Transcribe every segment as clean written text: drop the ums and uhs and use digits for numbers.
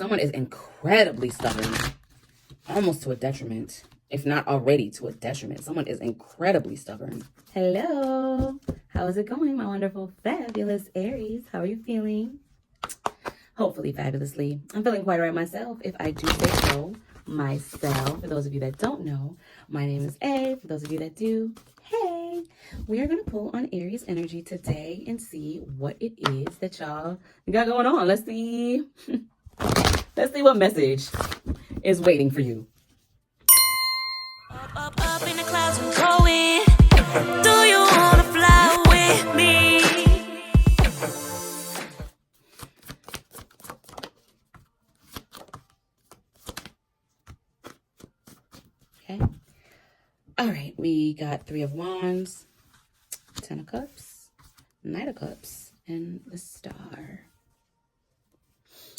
Someone is incredibly stubborn, almost to a detriment, if not already to a detriment. Someone is incredibly stubborn. Hello. How is it going, my wonderful, fabulous Aries? How are you feeling? Hopefully fabulously. I'm feeling quite all right myself, if I do say so myself. For those of you that don't know, my name is A. For those of you that do, hey. We are going to pull on Aries energy today and see what it is that y'all got going on. Let's see. Let's see what message is waiting for you. Up in the clouds and going. Do you wanna fly with me? Okay. All right, we got 3 of Wands, 10 of Cups, Knight of Cups, and the Star.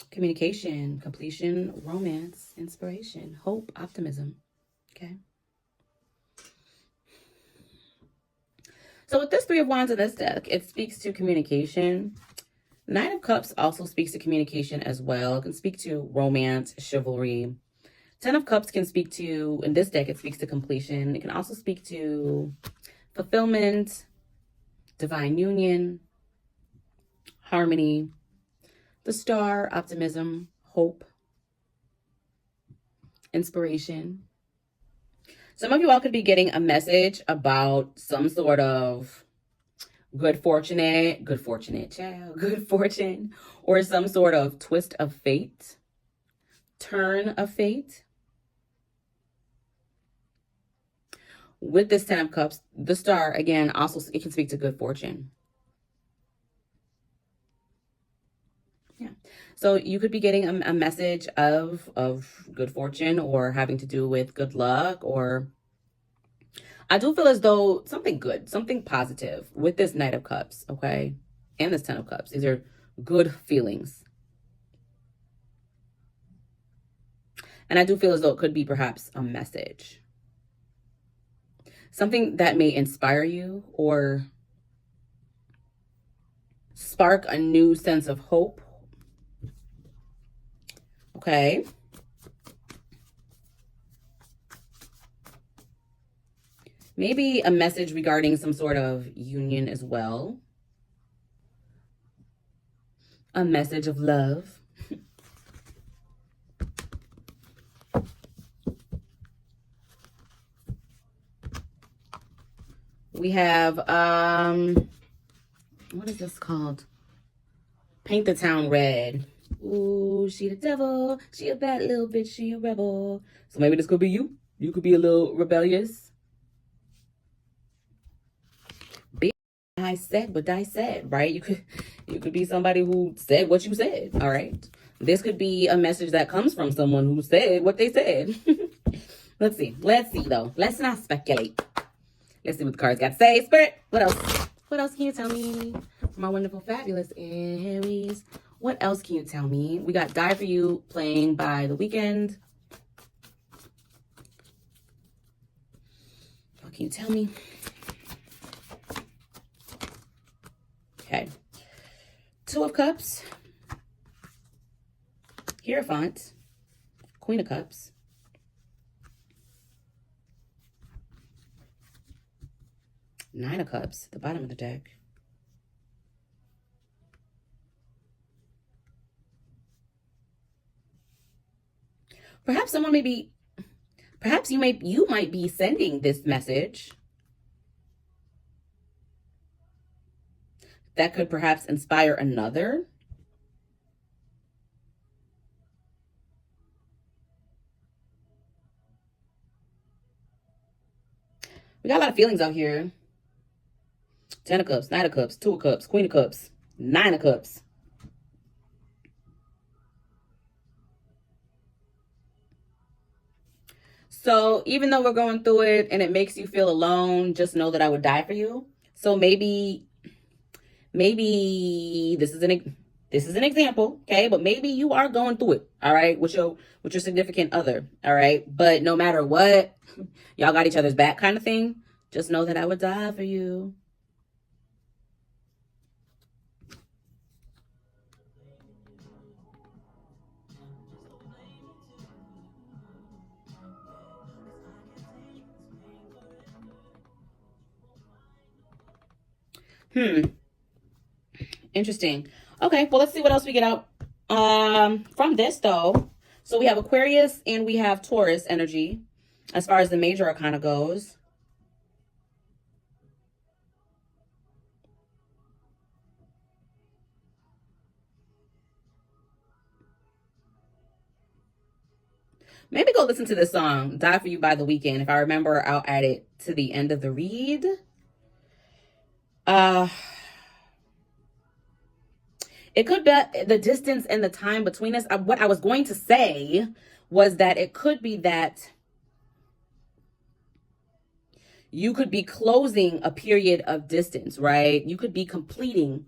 Communication, completion, romance, inspiration, hope, optimism. Okay. So with this 3 of Wands in this deck, it speaks to communication. Knight of Cups also speaks to communication as well. It can speak to romance, chivalry. 10 of Cups can speak to, in this deck, it speaks to completion. It can also speak to fulfillment, divine union, harmony. The Star, optimism, hope, inspiration. Some of you all could be getting a message about some sort of good fortune, or some sort of twist of fate, turn of fate. With this 10 of Cups, the Star, again, also it can speak to good fortune. Yeah. So you could be getting a message of good fortune or having to do with good luck, or I do feel as though something good, something positive with this Knight of Cups, okay? And this 10 of Cups. These are good feelings. And I do feel as though it could be perhaps a message. Something that may inspire you or spark a new sense of hope. Okay. Maybe a message regarding some sort of union as well. A message of love. We have, what is this called? Paint the Town Red. Ooh, she the devil. She a bad little bitch. She a rebel. So maybe this could be you. You could be a little rebellious. I said what I said, right? You could be somebody who said what you said, all right? This could be a message that comes from someone who said what they said. Let's see though. Let's not speculate. Let's see what the cards got to say. Spirit, what else? What else can you tell me? My wonderful, fabulous Aries. What else can you tell me? We got Die For You playing by The Weeknd. What can you tell me? Okay. 2 of Cups. Hierophant. Queen of Cups. Nine of Cups, the bottom of the deck. Perhaps someone may be, perhaps you might be sending this message that could perhaps inspire another. We got a lot of feelings out here. 10 of Cups, Knight of Cups, 2 of Cups, Queen of Cups, 9 of Cups. So even though we're going through it and it makes you feel alone, just know that I would die for you. So maybe this is an example, okay? But maybe you are going through it, all right, with your significant other, all right? But no matter what, y'all got each other's back kind of thing. Just know that I would die for you. Interesting. Okay, well, let's see what else we get out from this, though. So we have Aquarius and we have Taurus energy as far as the major arcana goes. Maybe go listen to this song, Die For You by The Weeknd. If I remember, I'll add it to the end of the read. It could be the distance and the time between us. What I was going to say was that it could be that you could be closing a period of distance, right? You could be completing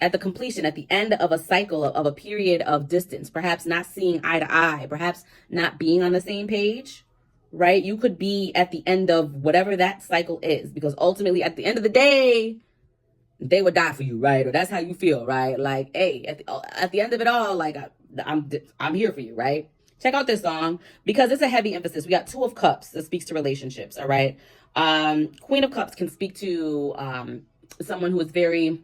at the end of a cycle of a period of distance, perhaps not seeing eye to eye, perhaps not being on the same page, right? You could be at the end of whatever that cycle is, because ultimately at the end of the day, they would die for you, right? Or that's how you feel, right? Like, hey, at the end of it all, like I'm here for you, right? Check out this song because it's a heavy emphasis. We got Two of Cups that speaks to relationships, all right? Queen of Cups can speak to someone who is very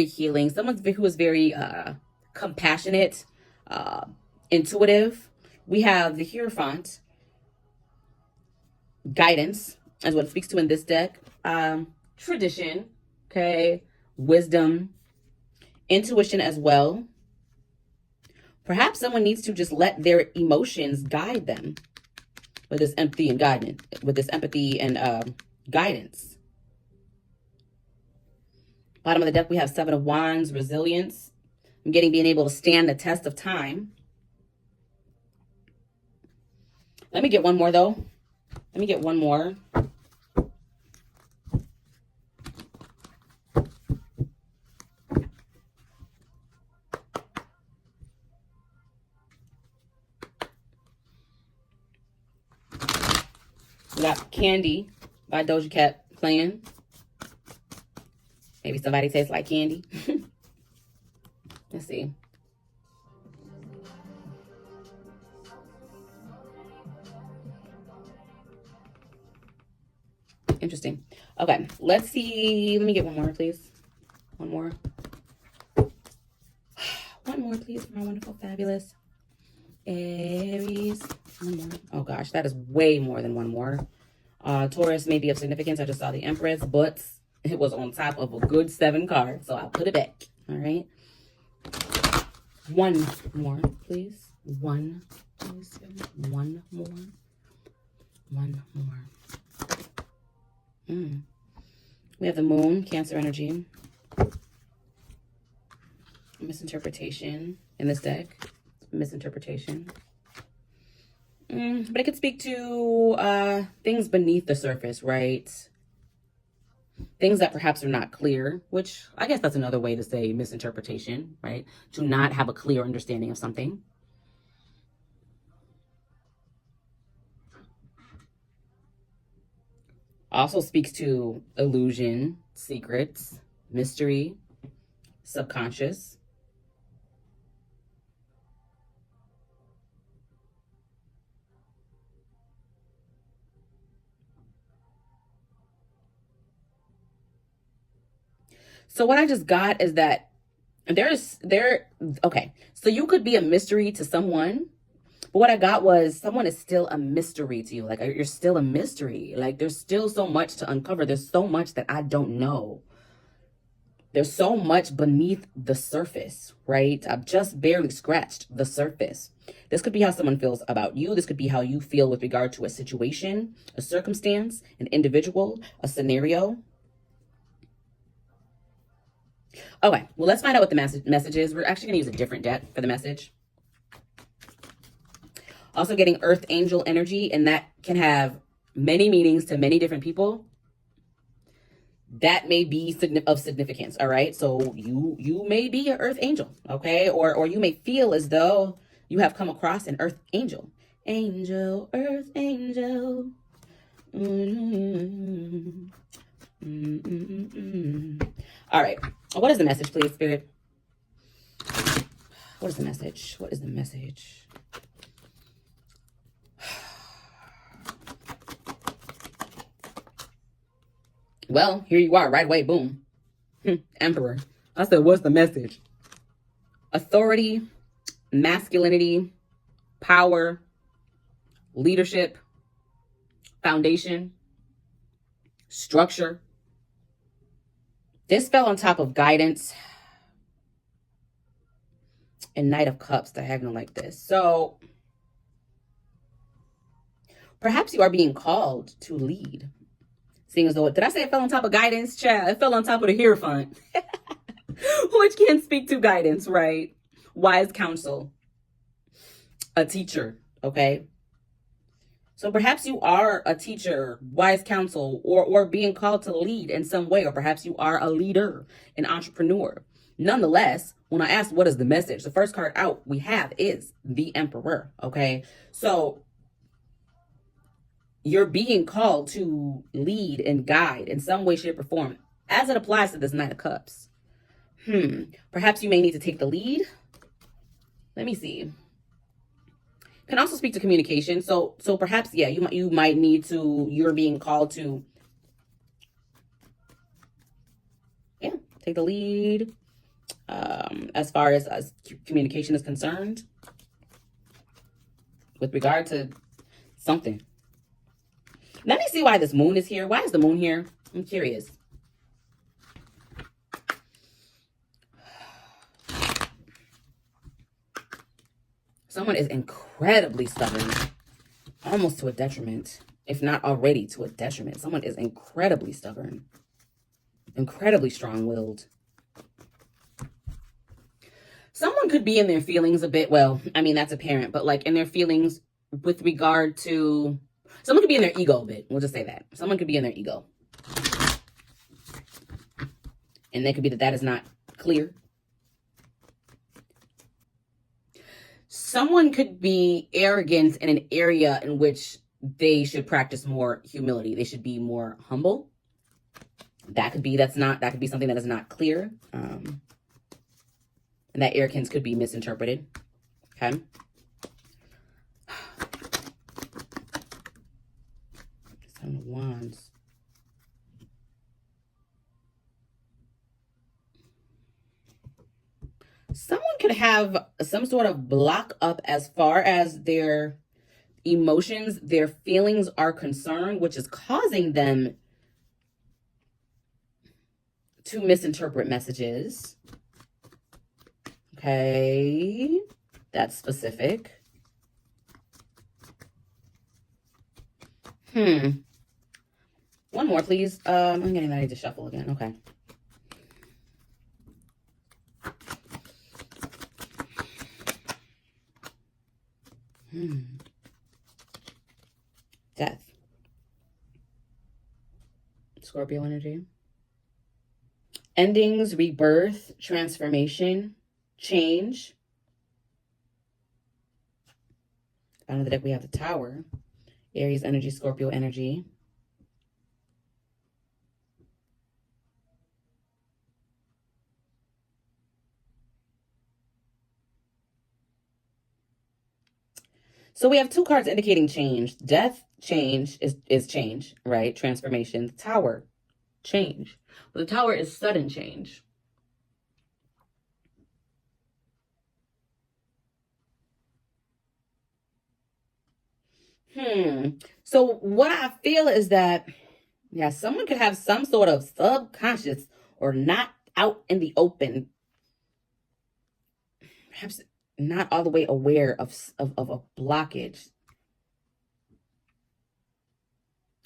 healing, someone who is very compassionate, intuitive. We have the Hierophant, guidance, as what it speaks to in this deck. Tradition, okay, wisdom, intuition as well. Perhaps someone needs to just let their emotions guide them with this empathy and guidance, guidance. Bottom of the deck, we have Seven of Wands, resilience. I'm being able to stand the test of time. Let me get one more, though. Let me get one more. We got Candy by Doja Cat playing. Maybe somebody tastes like candy. Let's see. Interesting. Okay, let's see. Let me get one more, please. One more. One more, please, for my wonderful, fabulous Aries. One more. Oh, gosh, that is way more than one more. Taurus may be of significance. I just saw the Empress, but it was on top of a good 7 cards, so I'll put it back. All right. One more, please. One, please. One more. One more. We have the Moon, Cancer energy. Misinterpretation in this deck. Misinterpretation. But it could speak to things beneath the surface, right? Things that perhaps are not clear, which I guess that's another way to say misinterpretation, right? To not have a clear understanding of something. Also speaks to illusion, secrets, mystery, subconscious. So what I just got is that okay. So you could be a mystery to someone, but what I got was someone is still a mystery to you. Like, you're still a mystery. Like, there's still so much to uncover. There's so much that I don't know. There's so much beneath the surface, right? I've just barely scratched the surface. This could be how someone feels about you. This could be how you feel with regard to a situation, a circumstance, an individual, a scenario. Okay, well, let's find out what the message is. We're actually going to use a different deck for the message. Also getting Earth Angel energy, and that can have many meanings to many different people. That may be of significance, all right? So you may be an Earth Angel, okay? Or you may feel as though you have come across an Earth Angel. Angel, Earth Angel. All right. What is the message, please, Spirit? What is the message? What is the message? Well, here you are, right away, boom. Emperor. I said, what's the message? Authority, masculinity, power, leadership, foundation, structure. This fell on top of guidance and Knight of Cups diagonal like this. So perhaps you are being called to lead. Seeing as though, did I say it fell on top of guidance? Child, it fell on top of the Hierophant. Which can speak to guidance, right? Wise counsel. A teacher, okay? So perhaps you are a teacher, wise counsel, or being called to lead in some way, or perhaps you are a leader, an entrepreneur. Nonetheless, when I asked what is the message, the first card out we have is the Emperor, okay? So you're being called to lead and guide in some way, shape, or form as it applies to this Knight of Cups. Perhaps you may need to take the lead. Let me see. Can also speak to communication. So perhaps, yeah, you might need to, you're being called to, yeah, take the lead as far as communication is concerned with regard to something. Let me see why this moon is here. Why is the moon here? I'm curious. Someone is incredibly stubborn, almost to a detriment, if not already to a detriment. Someone is incredibly stubborn, incredibly strong-willed. Someone could be in their feelings a bit. Well, I mean, that's apparent, but like in their feelings with regard to, someone could be in their ego a bit. We'll just say that. Someone could be in their ego. And it could be that is not clear. Someone could be arrogant in an area in which they should practice more humility. They should be more humble. That could be something that is not clear. And that arrogance could be misinterpreted. Okay. Seven of Wands. Someone could have some sort of block up as far as their emotions, their feelings are concerned, which is causing them to misinterpret messages. Okay, that's specific. One more, please. I'm getting ready to shuffle again. Okay. Death. Scorpio energy. Endings, rebirth, transformation, change. Bottom of the deck, we have the Tower. Aries energy, Scorpio energy. So we have two cards indicating change. Death, change is change, right? Transformation. The Tower, change. But the Tower is sudden change. So what I feel is that, yeah, someone could have some sort of subconscious or not out in the open, perhaps not all the way aware of a blockage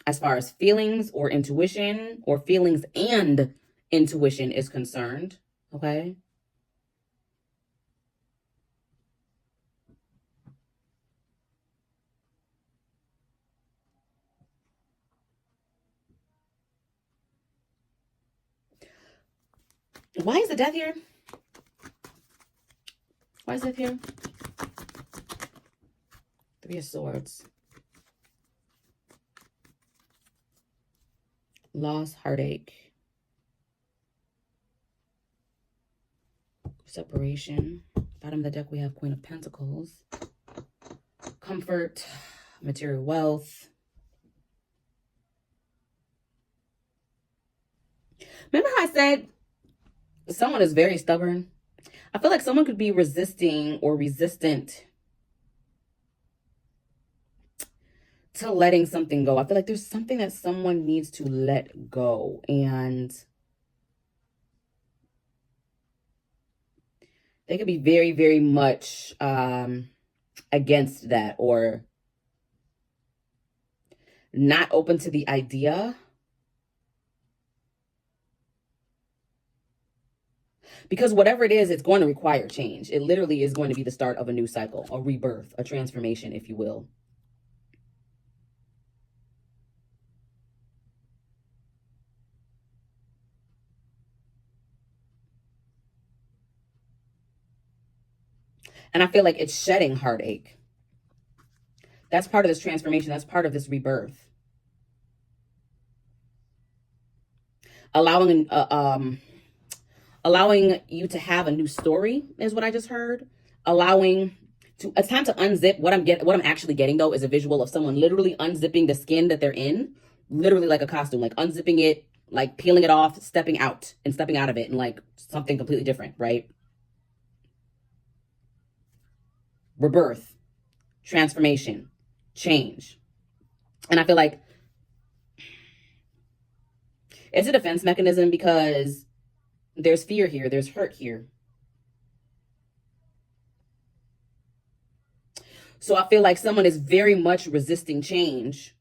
as far as feelings or intuition, or feelings and intuition is concerned, okay? Why is the Death here? Why is it here? Three of Swords. Loss, heartache. Separation. Bottom of the deck, we have Queen of Pentacles. Comfort, material wealth. I said someone is very stubborn, I feel like someone could be resisting or resistant to letting something go. I feel like there's something that someone needs to let go, and they could be very, very much against that, or not open to the idea, because whatever it is, it's going to require change. It literally is going to be the start of a new cycle, a rebirth, a transformation, if you will. And I feel like it's shedding heartache. That's part of this transformation. That's part of this rebirth. Allowing you to have a new story is what I just heard. It's time to unzip. What I'm actually getting though is a visual of someone literally unzipping the skin that they're in, literally like a costume, like unzipping it, like peeling it off, stepping out of it, and like something completely different, right? Rebirth, transformation, change. And I feel like it's a defense mechanism because there's fear here, there's hurt here. So I feel like someone is very much resisting change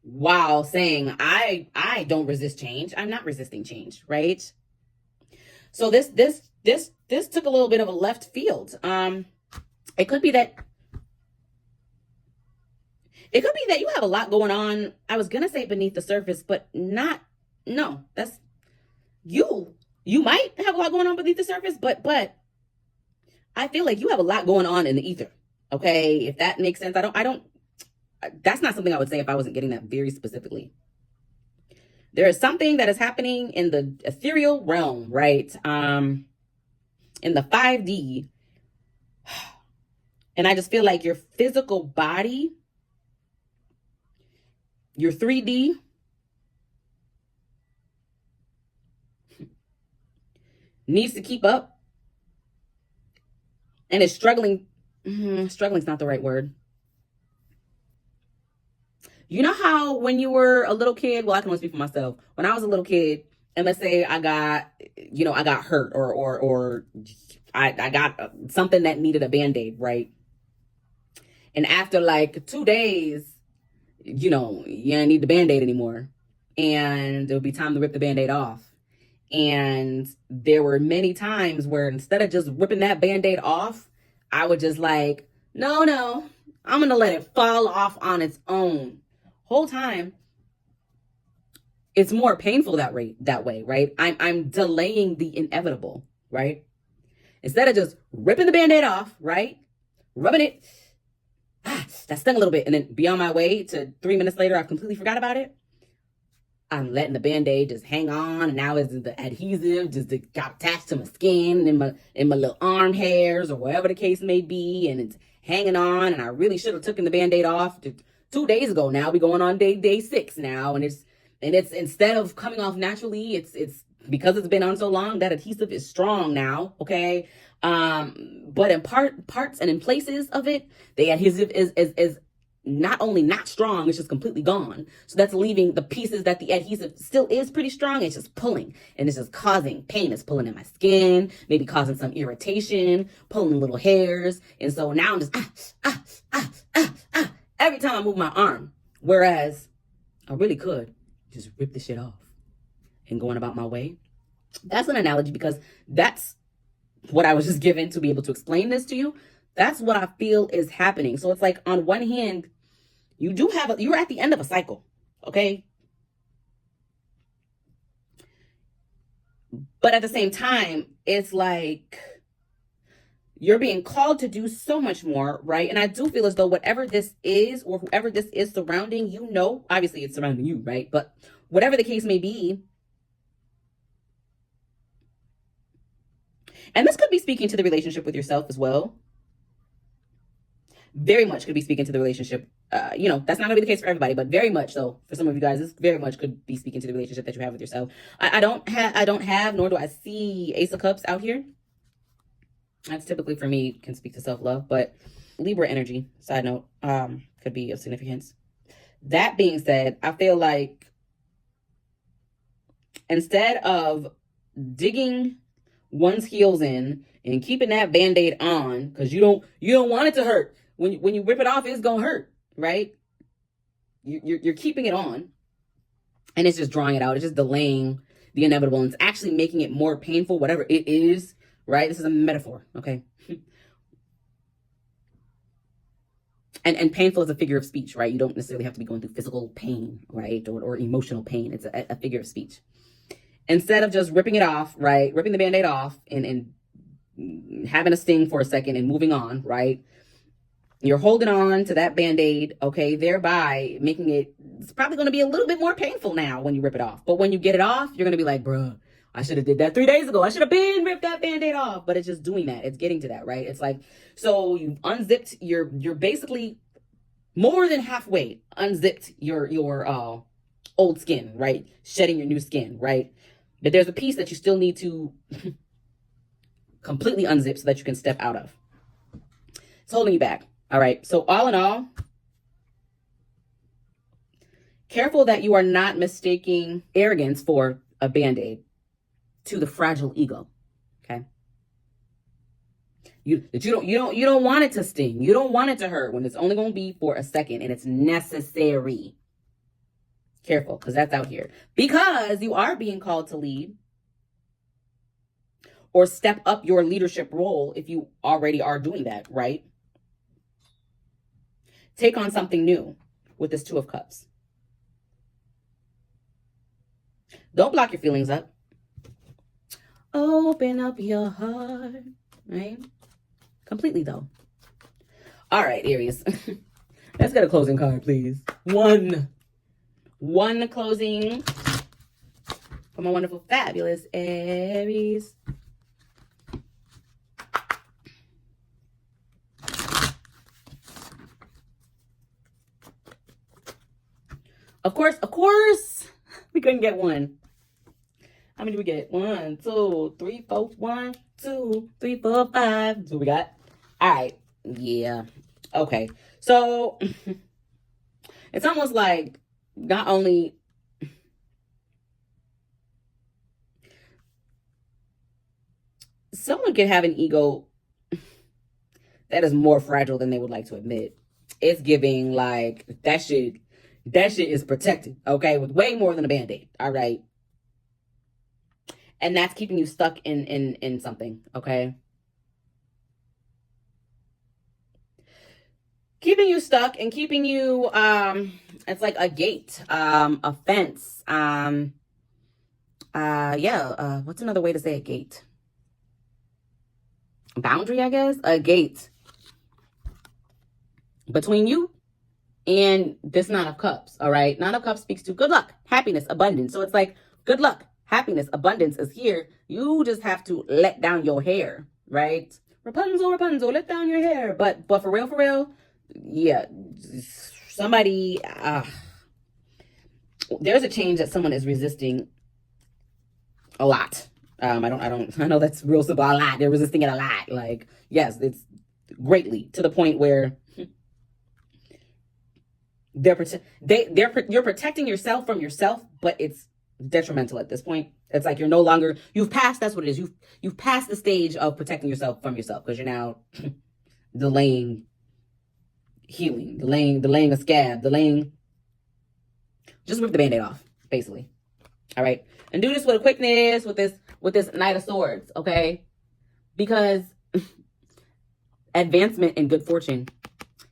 while saying, I don't resist change. I'm not resisting change, right? So this took a little bit of a left field. It could be that you have a lot going on. I was going to say beneath the surface, but no, that's you. You might have a lot going on beneath the surface, but I feel like you have a lot going on in the ether. Okay. If that makes sense. That's not something I would say if I wasn't getting that very specifically. There is something that is happening in the ethereal realm, right? In the 5D. And I just feel like your physical body, your 3D, needs to keep up and is struggling. Struggling's not the right word. You know how when you were a little kid, well, I can only speak for myself. When I was a little kid, and let's say I got hurt or I got something that needed a Band-Aid, right? And after like 2 days, you don't need the Band-Aid anymore. And it'll be time to rip the Band-Aid off. And there were many times where instead of just ripping that Band-Aid off, I would just like, no, I'm going to let it fall off on its own. Whole time, it's more painful that way, right? I'm delaying the inevitable, right? Instead of just ripping the Band-Aid off, right? Rubbing it, that stung a little bit, and then be on my way to 3 minutes later, I've completely forgot about it. I'm letting the Band-Aid just hang on, and now it's the adhesive just got attached to my skin and my little arm hairs or whatever the case may be, and it's hanging on, and I really should have taken the Band-Aid off 2 days ago. Now we're going on day 6 now, and it's instead of coming off naturally, it's because it's been on so long, that adhesive is strong now, okay? But in parts and in places of it, the adhesive is not only not strong, it's just completely gone. So that's leaving the pieces that the adhesive still is pretty strong. It's just pulling, and it's just causing pain. It's pulling in my skin, maybe causing some irritation, pulling little hairs. And so now I'm just every time I move my arm. Whereas I really could just rip the shit off and going about my way. That's an analogy because that's what I was just given to be able to explain this to you. That's what I feel is happening. So it's like, on one hand, you're at the end of a cycle, okay? But at the same time, it's like you're being called to do so much more, right? And I do feel as though whatever this is, or whoever this is surrounding, obviously it's surrounding you, right? But whatever the case may be, and this could be speaking to the relationship with yourself as well. very much could be speaking to the relationship. You know, that's not gonna be the case for everybody, but very much so for some of you guys, this very much could be speaking to the relationship that you have with yourself. I don't have, nor do I see Ace of Cups out here. That's typically for me, can speak to self-love, but Libra energy, side note, could be of significance. That being said, I feel like instead of digging one's heels in and keeping that band-aid on, because you don't want it to hurt. When you rip it off, it's gonna hurt, right? You're keeping it on, and it's just drawing it out. It's just delaying the inevitable, and it's actually making it more painful, whatever it is, right? This is a metaphor, okay? And painful is a figure of speech, right? You don't necessarily have to be going through physical pain, right? Or emotional pain. It's a figure of speech. Instead of just ripping it off, right? Ripping the Band-Aid off and having a sting for a second and moving on, right? You're holding on to that Band-Aid, okay? Thereby making it's probably going to be a little bit more painful now when you rip it off. But when you get it off, you're going to be like, bruh, I should have did that 3 days ago. I should have been ripped that Band-Aid off. But it's just doing that. It's getting to that, right? It's like, so you've unzipped, you're basically more than halfway unzipped your old skin, right? Shedding your new skin, right? But there's a piece that you still need to completely unzip so that you can step out of. It's holding you back. All right. So all in all, careful that you are not mistaking arrogance for a Band-Aid to the fragile ego. Okay. You don't want it to sting. You don't want it to hurt when it's only going to be for a second and it's necessary. Careful, because that's out here. Because you are being called to lead or step up your leadership role if you already are doing that, right? Take on something new with this Two of Cups. Don't block your feelings up. Open up your heart, right? Completely, though. All right, Aries. Let's get a closing card, please. One closing for my wonderful, fabulous Aries. Of course, we couldn't get one. How many did we get? 1, 2, 3, 4. 1, 2, 3, 4, 5. That's what we got. All right. Yeah. Okay. So it's almost like not only someone can have an ego that is more fragile than they would like to admit. It's giving like that shit is protected, okay, with way more than a Band-Aid. All right. And that's keeping you stuck in something, okay? Keeping you stuck and keeping you, it's like a gate, a fence. What's another way to say a gate? Boundary, I guess? A gate between you and this Nine of Cups, all right? Nine of Cups speaks to good luck, happiness, abundance. So it's like, good luck, happiness, abundance is here. You just have to let down your hair, right? Rapunzel, Rapunzel, let down your hair. But for real, yeah, somebody, there's a change that someone is resisting a lot. I know that's real simple, a lot. They're resisting it a lot. Like, yes, it's greatly to the point where you're protecting yourself from yourself, but it's detrimental at this point. It's like you're no longer, you've passed, that's what it is. You've passed the stage of protecting yourself from yourself because you're now delaying healing, delaying a scab, just rip the Band-Aid off, basically. All right. And do this with a quickness, with this Knight of Swords, okay? Because advancement and good fortune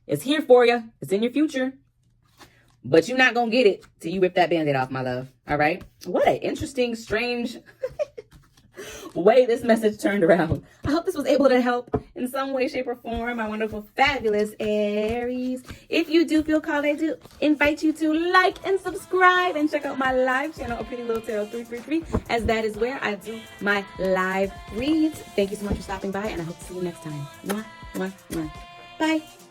is here for you. It's in your future. But you're not going to get it till you rip that Band-Aid off, my love. All right? What an interesting, strange way this message turned around. I hope this was able to help in some way, shape, or form, my wonderful, fabulous Aries. If you do feel called, I do invite you to like and subscribe and check out my live channel, A Pretty Lil Tarot 333, as that is where I do my live reads. Thank you so much for stopping by, and I hope to see you next time. Mwah, mwah, mwah. Bye.